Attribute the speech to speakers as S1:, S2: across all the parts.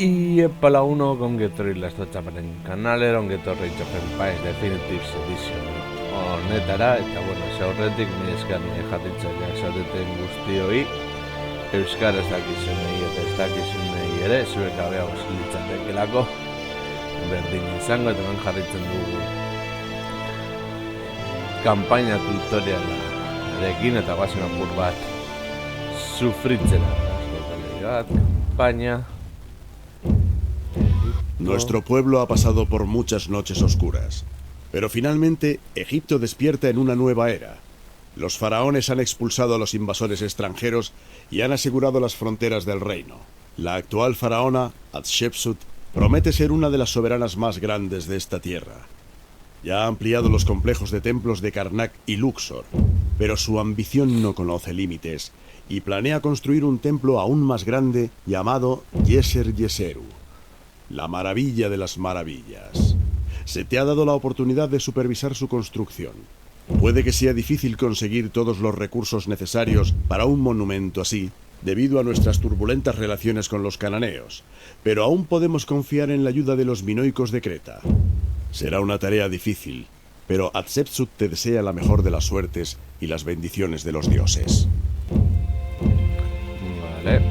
S1: Y pala uno gongetorri lastotxaparen kanalera, ongetorri Txopen Pais Definitives Edition honetara, eta bueno, zaurretik mi eskarni jarritzaileak zaudeten guztioi, euskaraz dakizunei eta ez dakizunei ere, zuek gabeago zilitzatekelako, berdin izango, eta hemen jarritzen dugu kampaina tutoriala erekin, eta guazen apur bat sufritzera. Campaña.
S2: Nuestro pueblo ha pasado por muchas noches oscuras, pero finalmente Egipto despierta en una nueva era. Los faraones han expulsado a los invasores extranjeros y han asegurado las fronteras del reino. La actual faraona, Hatshepsut, promete ser una de las soberanas más grandes de esta tierra. Ya ha ampliado los complejos de templos de Karnak y Luxor, pero su ambición no conoce límites y planea construir un templo aún más grande llamado Yeser Yeseru, la maravilla de las maravillas. Se te ha dado la oportunidad de supervisar su construcción. Puede que sea difícil conseguir todos los recursos necesarios para un monumento así, debido a nuestras turbulentas relaciones con los cananeos, pero aún podemos confiar en la ayuda de los minoicos de Creta. Será una tarea difícil, pero Hatshepsut te desea la mejor de las suertes y las bendiciones de los dioses.
S1: Vale.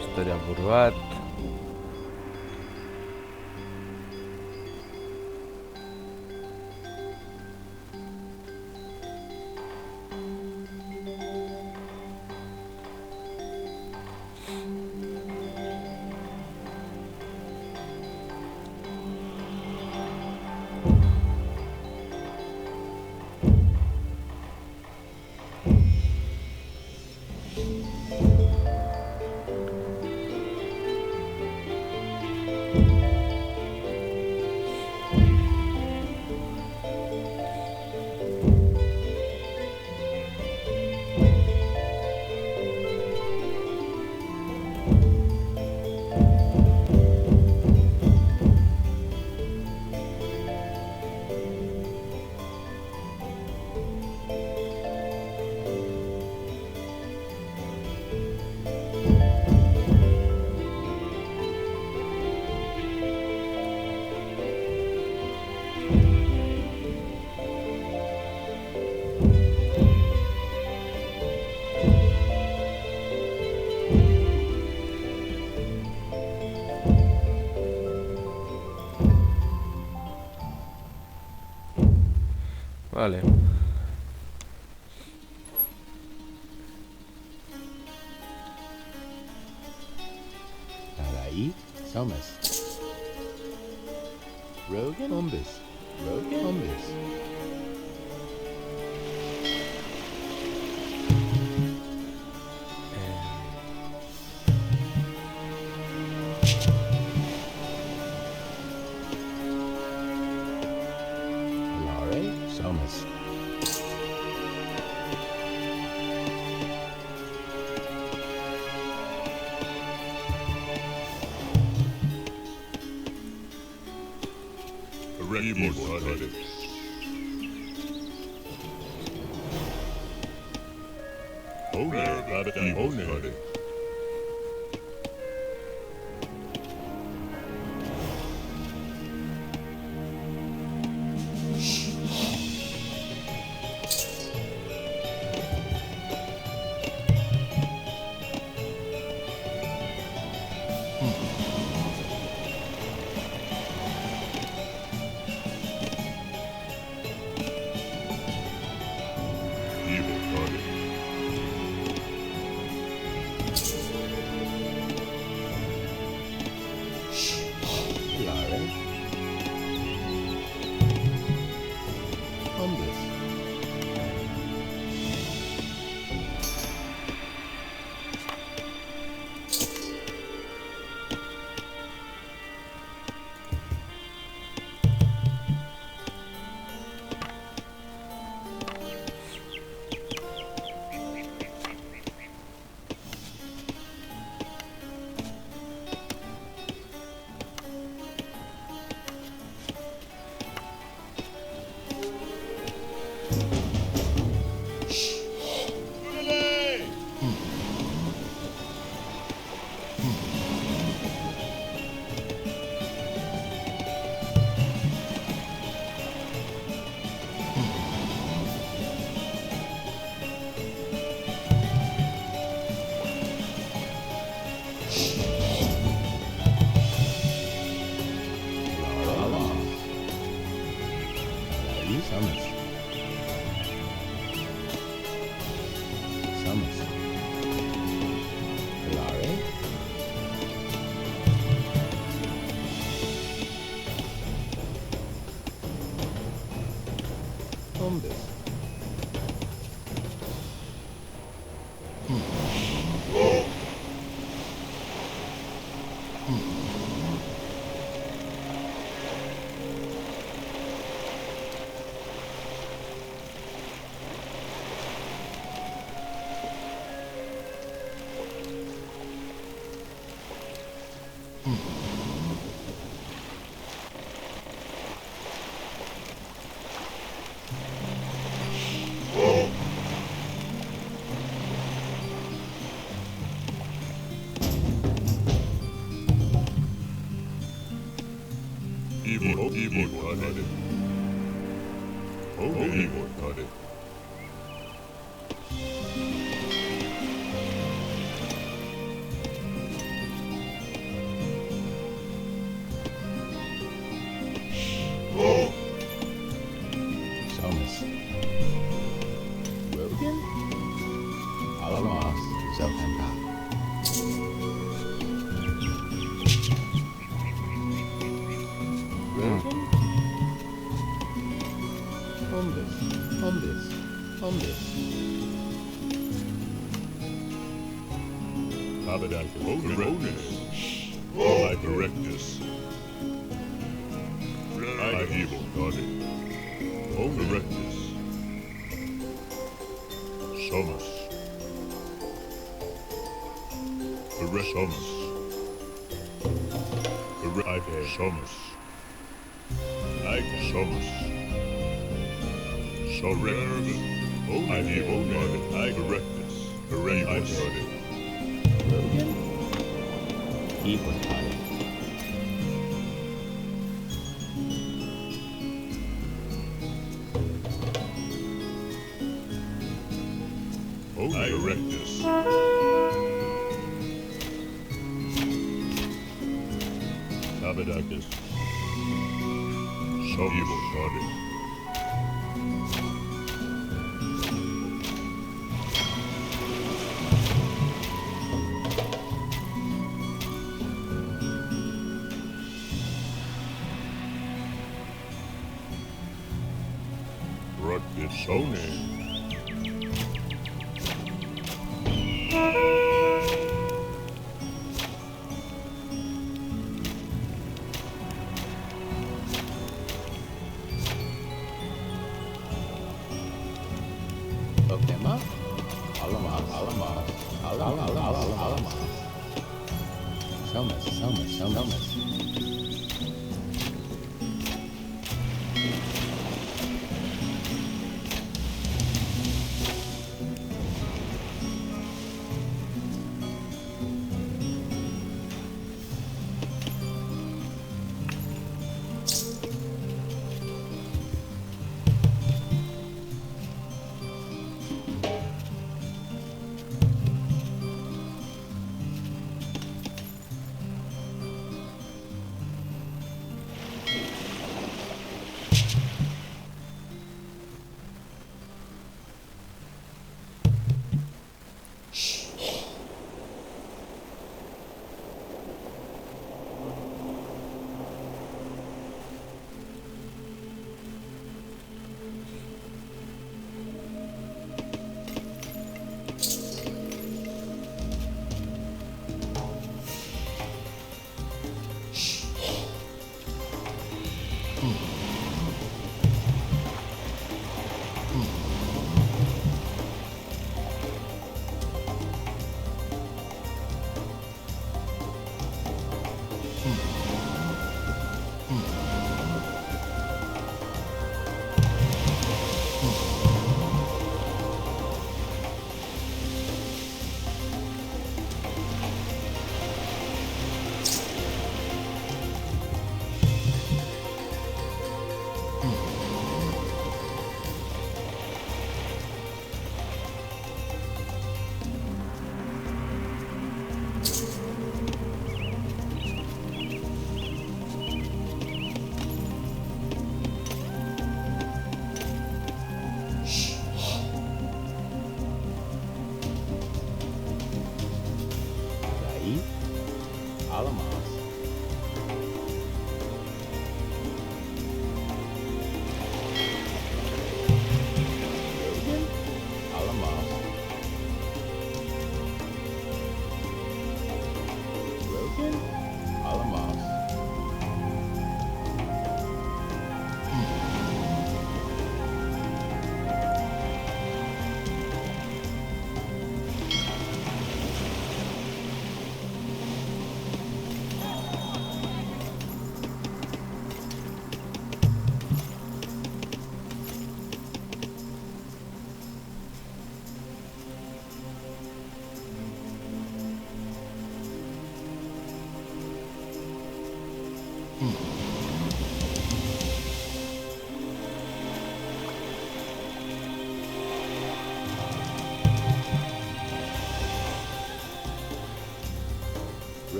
S1: Historia apur bat. Vale.
S3: Alai, Somas. Rogan Umbis. Rogan Umbis. Alare, Somas.
S4: Immortality. Oh yeah, immortality.
S3: Summers. Summers. Clare. Hombres.
S4: Evil tarde. Evil tarde.
S3: Summers. Rogan. Alamas. Zelfenpa. Rogan. Hombres. Hombres. Hombres.
S4: Tabernacle. Correctus. I correctus. I evil tarde. Correctus. Somos. Somos. I somos. I somos. So rare. I evil tarde. I correctus. I started.
S3: Rogan. Evil Tide.
S4: I correctus. Tabernacus. So evil started. Sony.
S3: Okema. Alamas. Alamas. Summers.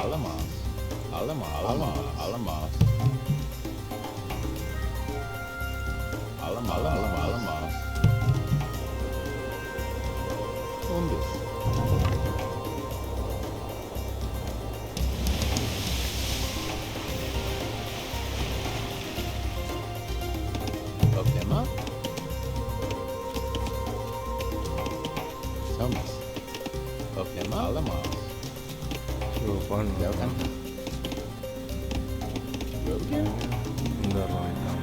S3: Alamos. Alamos. Alamos. Alamos. Alamos. Alamos. Alamos. Umbus. Oklema. Somas. Oklema. Alamos.
S1: Supone.
S3: Welcome. Rogan.
S1: Berrogeita.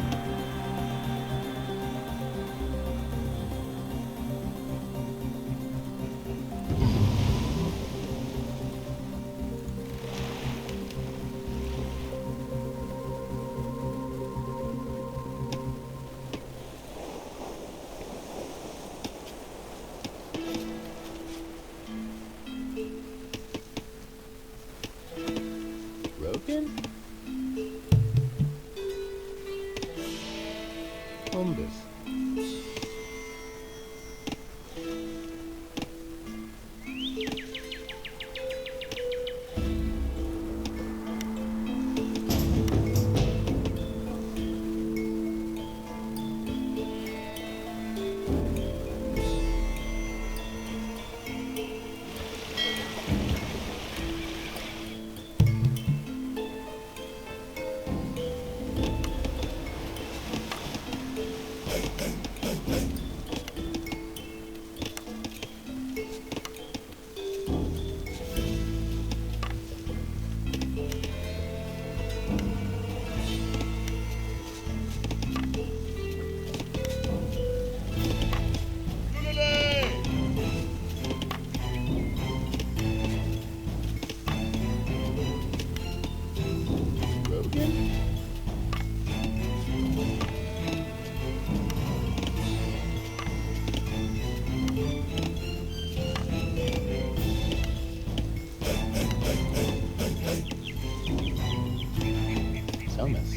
S3: Rogan. Umbus. Rogan. Somas.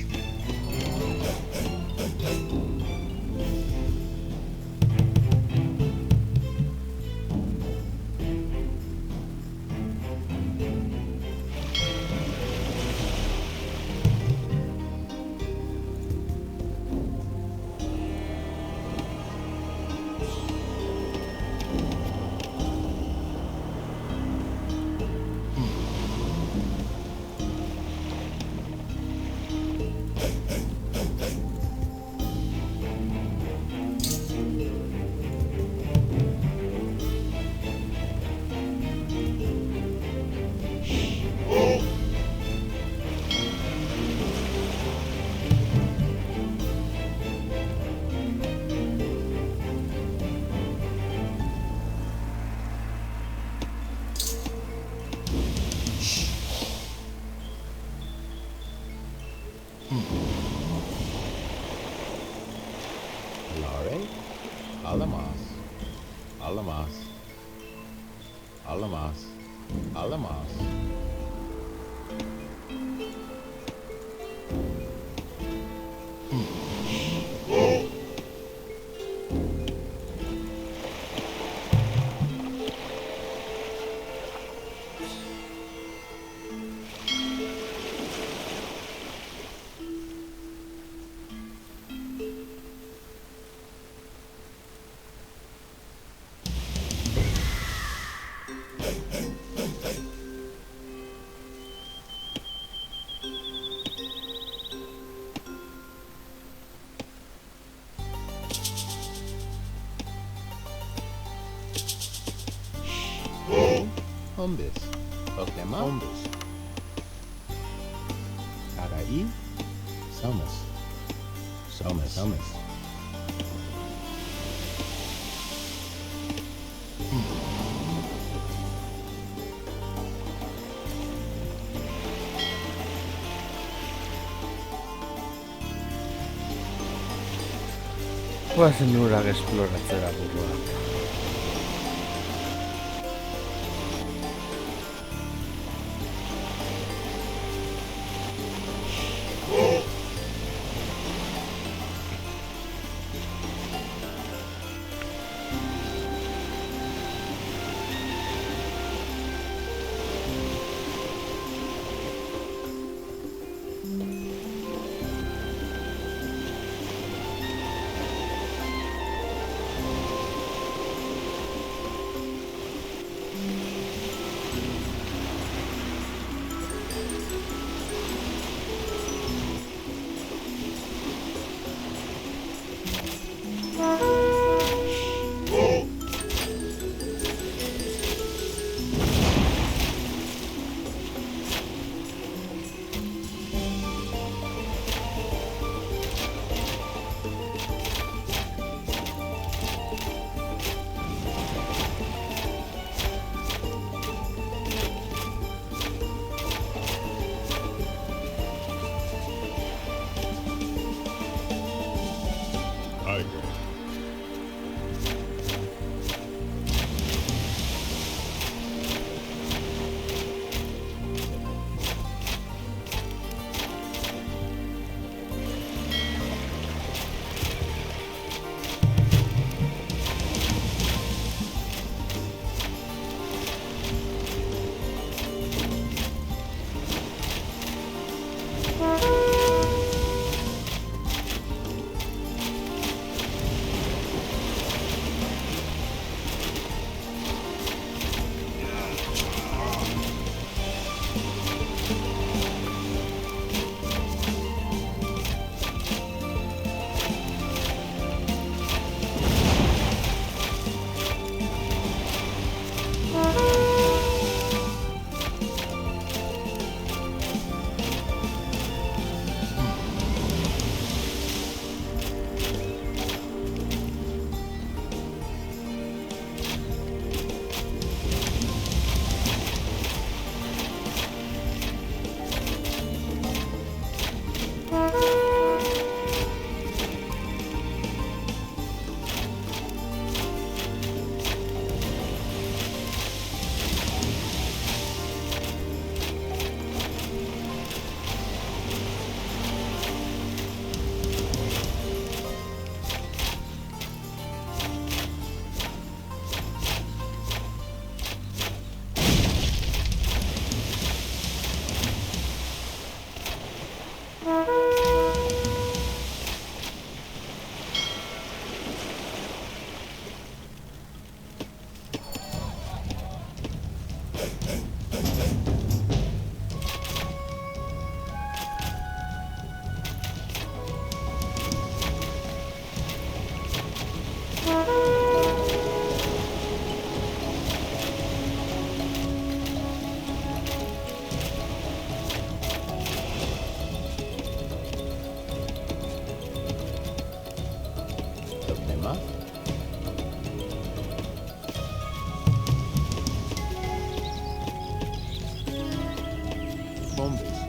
S3: Alare. Alamas. Alamas. Alamas. Alamas. Umbus. Oklema. Umbus. Karai. Somas. Somas. Somas.
S1: Guazen urak esploratzera buruak.
S4: Tiger.
S3: Problema? Bombes.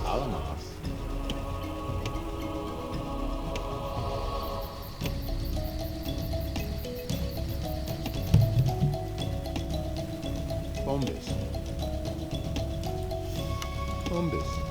S3: Alamos. Bombes. Bombes.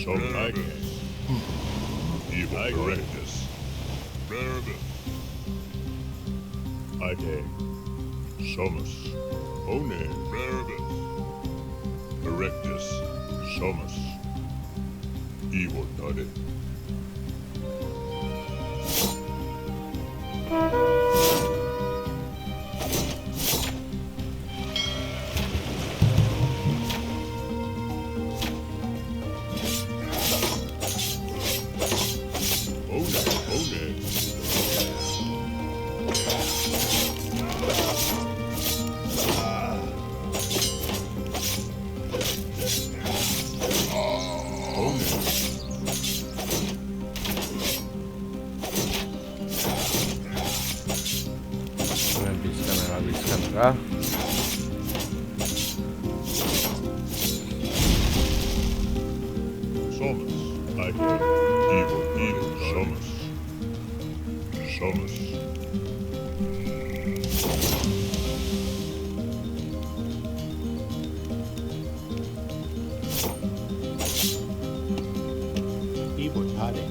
S4: Some I can. Evil Erectus. Nervous. I can. Somus. One. Nervous. Erectus. Somus. Evil Nutted.
S1: Hemen bizkanaka.
S4: Somus. I can. Evil. Somus. Somus.
S3: Evil Paddy.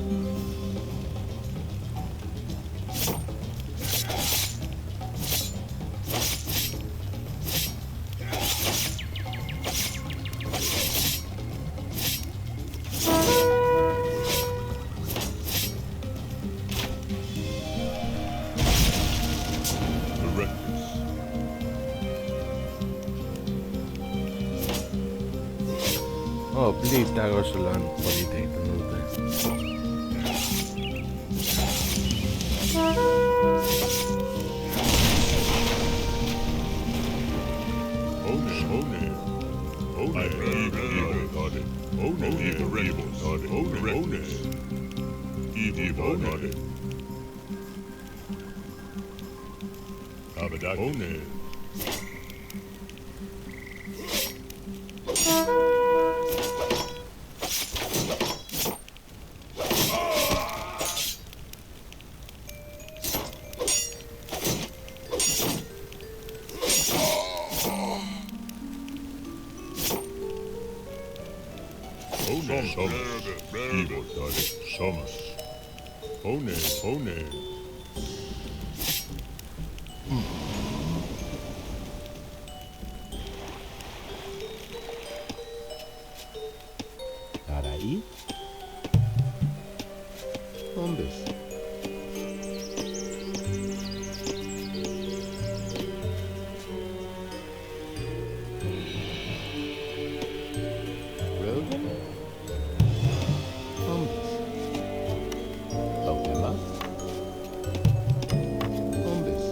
S4: Erectus.
S1: Oh, plitago sulan politik dute.
S4: One. I evil Nutted. Evil Nutted. Erectus. Evil Nutted. Abadaki. One. Somus. Evil Nutted. Somus. One.
S3: Araí. Hombres. Road. Hombres. Okema. Hombres.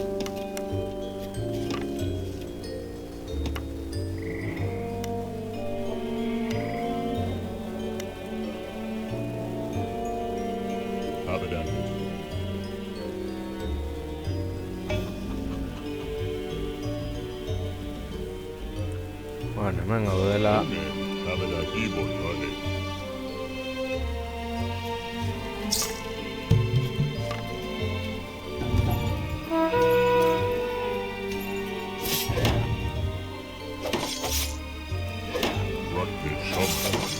S4: Abadaki.
S1: Bueno, hemen gaudela.
S4: Abadaki. Evil Nutted. Rutgers. Somus.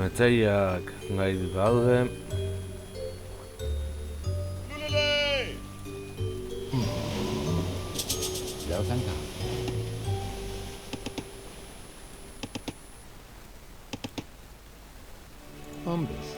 S1: Etsaiak gai daude.
S3: Jauh ka. Hombres.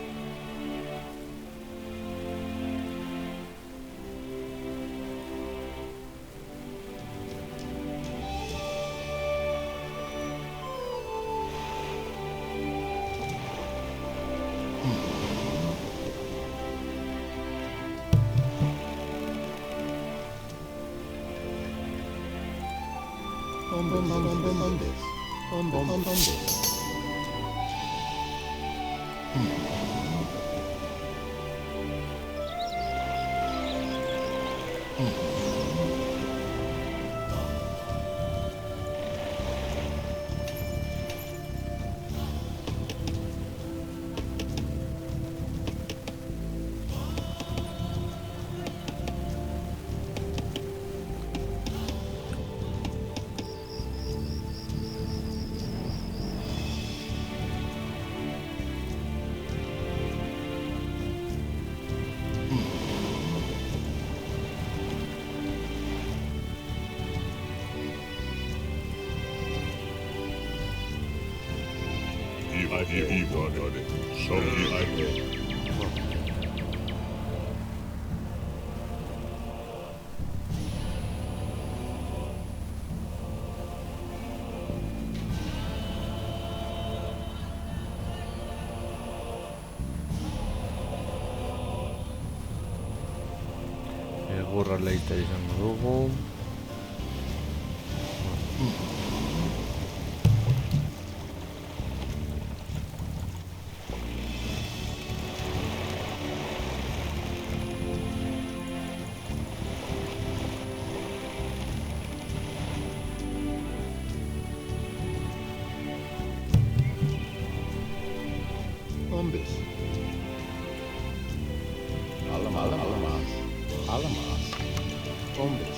S3: Hombres.
S1: Egurra leita izango dugu.
S3: Hombres. Alamas. Hombres.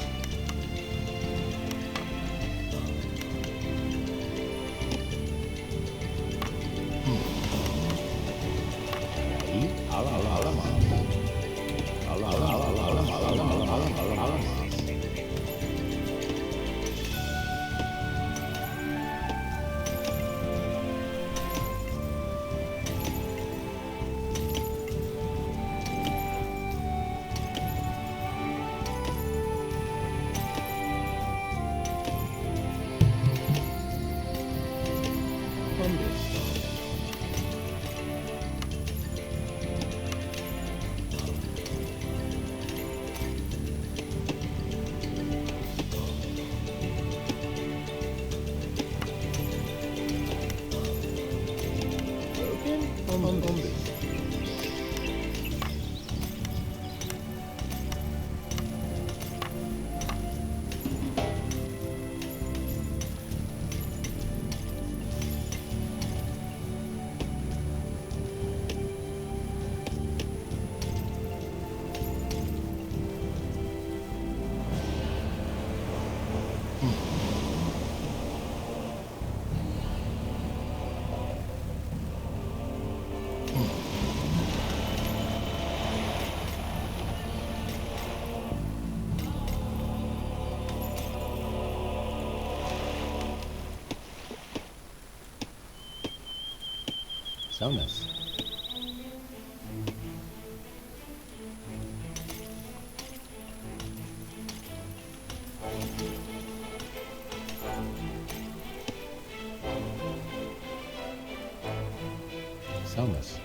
S3: Y alamas. Alamas. Hombres. Sonus. Sonus.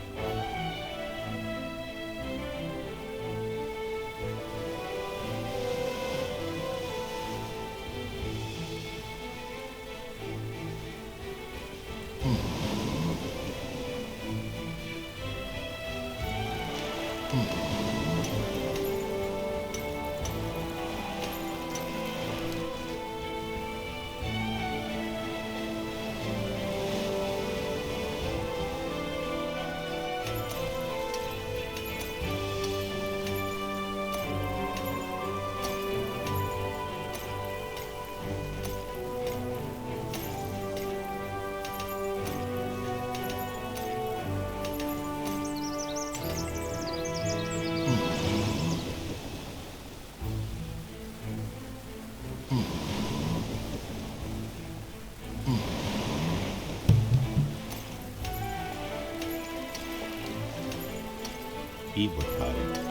S3: Iberkade.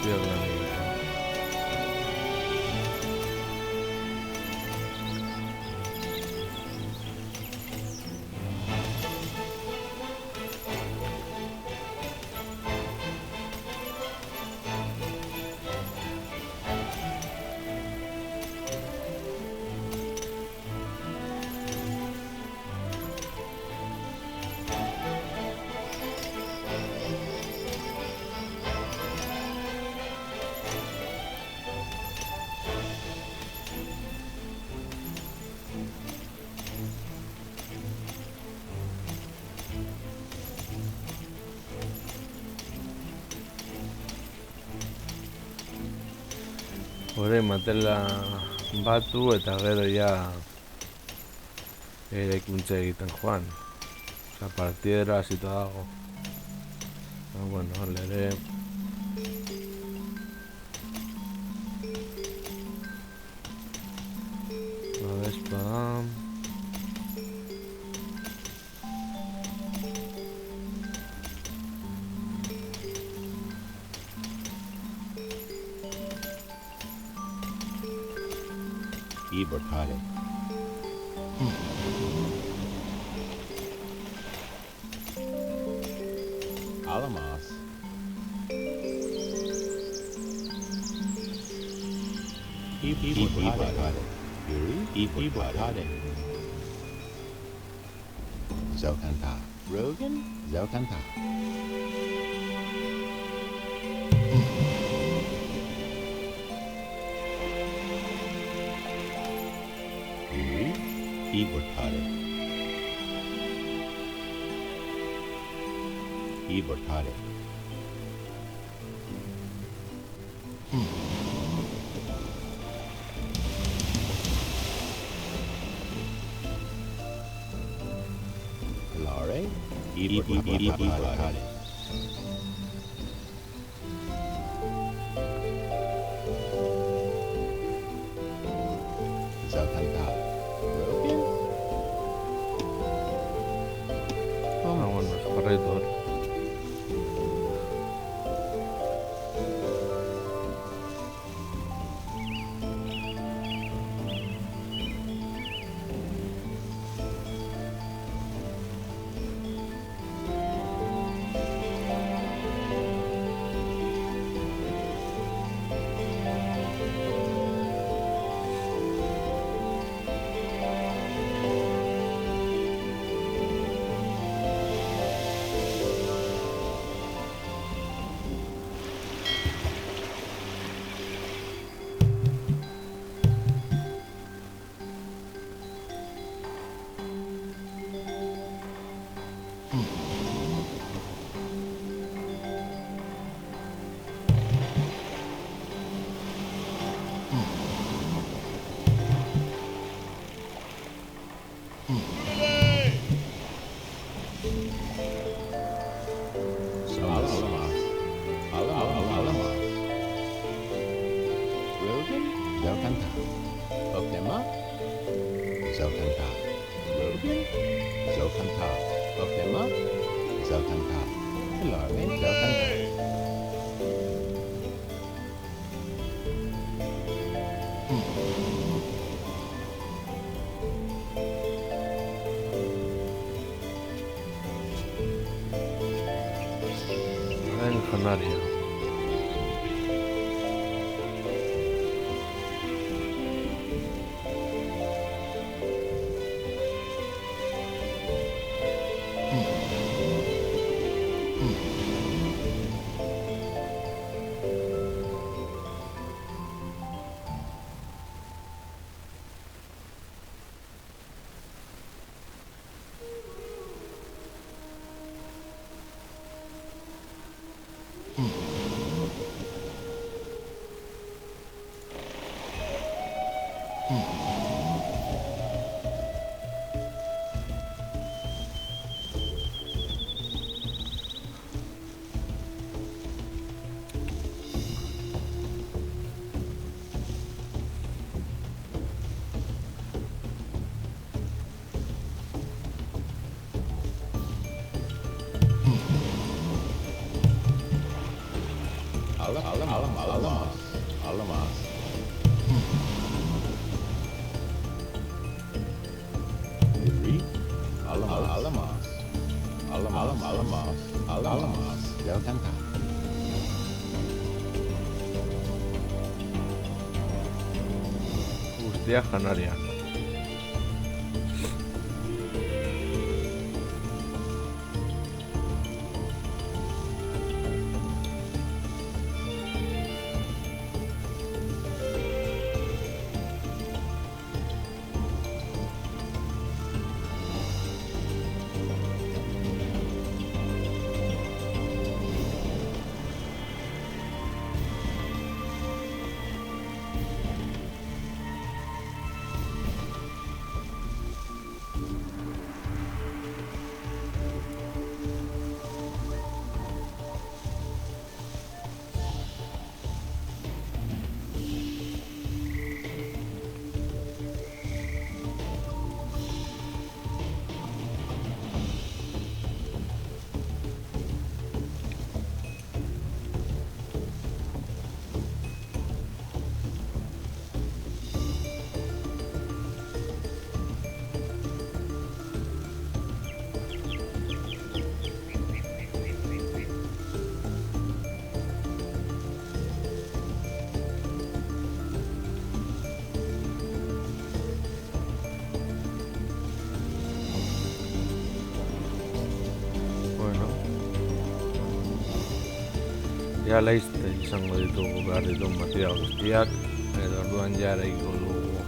S1: Cuestión de la militar. Orain matela batu eta gero ja eraikuntza egiten joan. Osa, partidera hasita dago. Bueno, lere... Babespa...
S3: Iberkade. Alamos. Iberkade. Iberkade. Zokanta. Rogan? Zokanta. Iberkade. Iberkade. Lare. Iberkade. Zokanta. Rogan?
S1: Bueno, es correcto.
S3: Zokanta. Oklema. Zokanta. Rogan. Zokanta. Oklema. Zokanta. Larve. Zokanta.
S1: El canario.
S3: Alamas. Alamas. Yuri. Alamas. Alamas. Alamas. Alamas. Alamas. Jauh tanpa.
S1: Guztia janaria. Bueno. Ja laizte izango ditugu behar ditugun material guztiak, edo orduan ja eraiko dugu.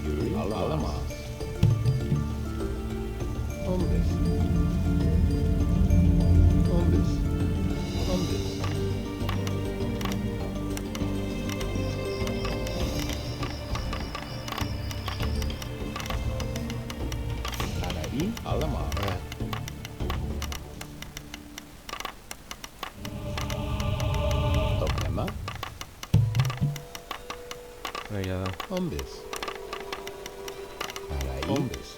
S3: Yuri. Alamas. Hombres. Hombres. Hombres. Araí. Alamas. Toplama.
S1: Egia da.
S3: Hombres. Araí. Hombres.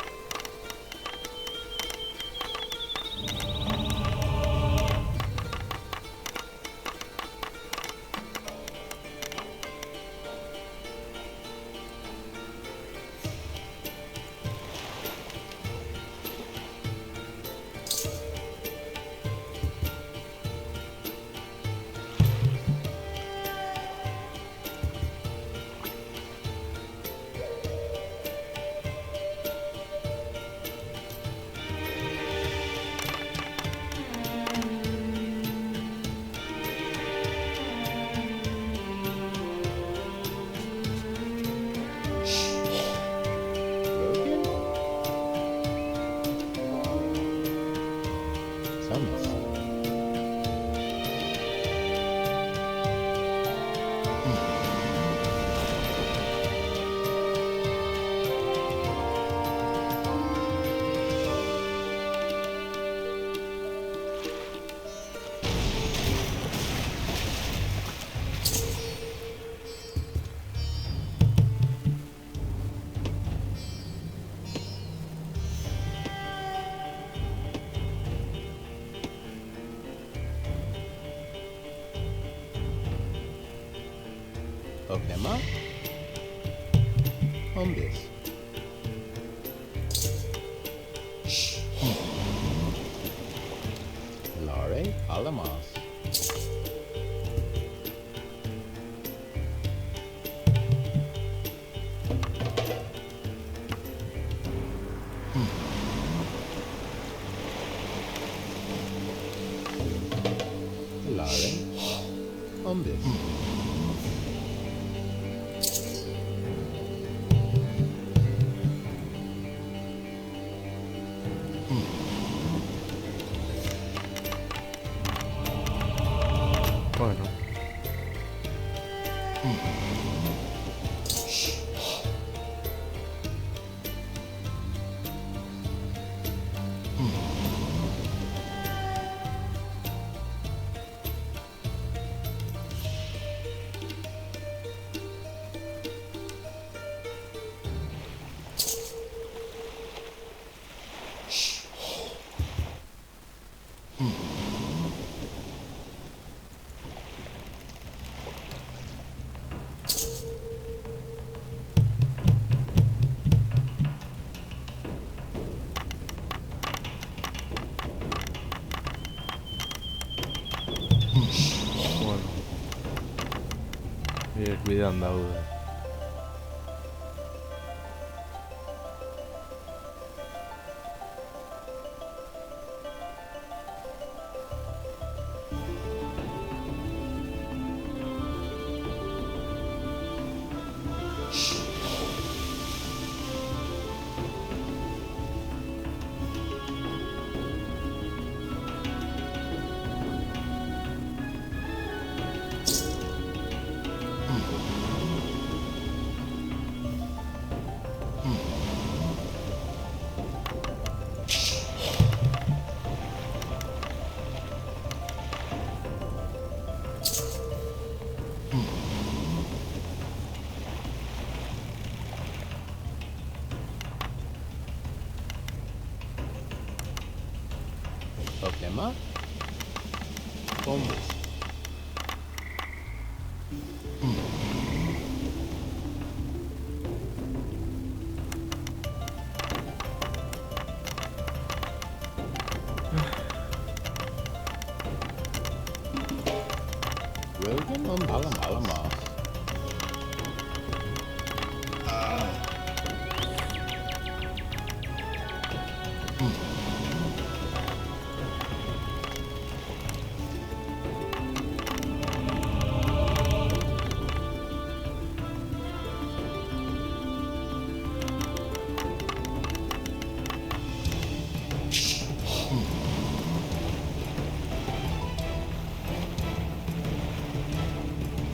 S3: Broken? Thomas. Toplama. Hombres. Lare. Alamas. Lare. Hombres.
S1: Bueno. Biek bidean daude.
S3: Problema? Bombes. William und allemaal.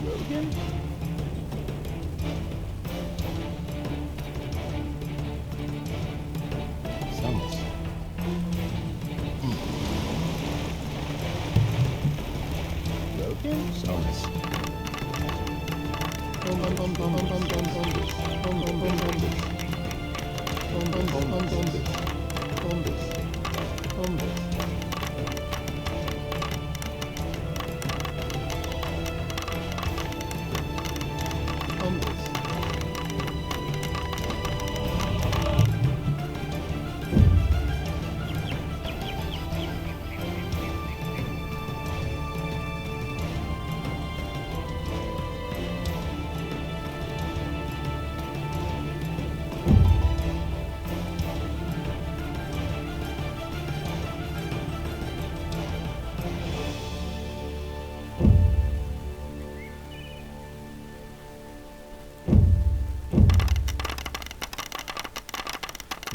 S3: William? Summers. William? Summers.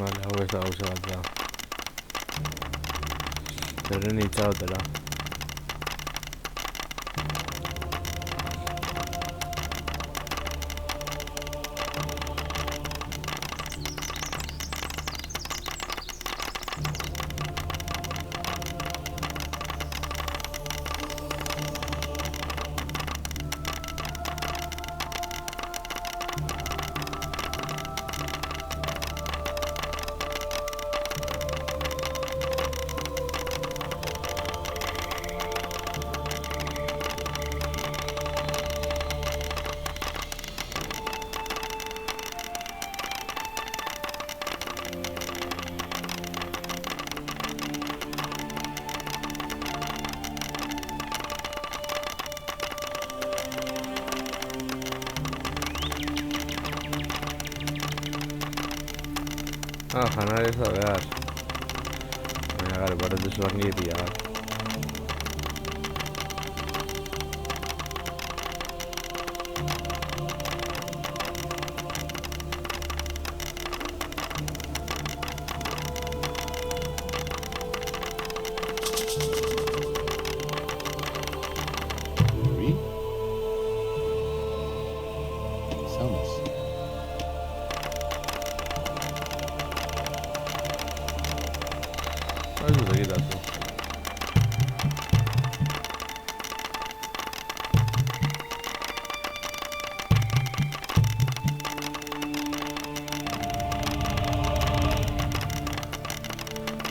S1: Vale, hau ez da gauza bat da. Zerren itxagotera. Ah, janari ez da behar. Baina gara, barretu zuan giria gara.
S3: Louis? Summers.
S1: Ez dut egitatu.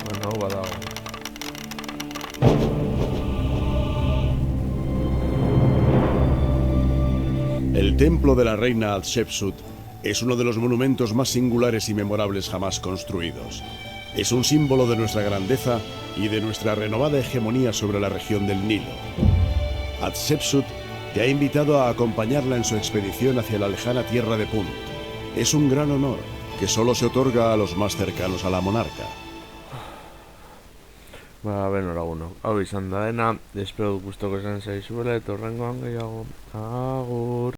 S1: Bueno, hau badago.
S2: El templo de la reina Hatshepsut es uno de los monumentos más singulares y memorables jamás construidos. Es un símbolo de nuestra grandeza y de nuestra renovada hegemonía sobre la región del Nilo. Hatshepsut te ha invitado a acompañarla en su expedición hacia la lejana tierra de Punt. Es un gran honor que solo se otorga a los más cercanos a la monarca.
S1: Ba, enhorabuno. Hau izan da dena, espero gustoko izan zaizuela, eta horrengoan gehiago. Agur.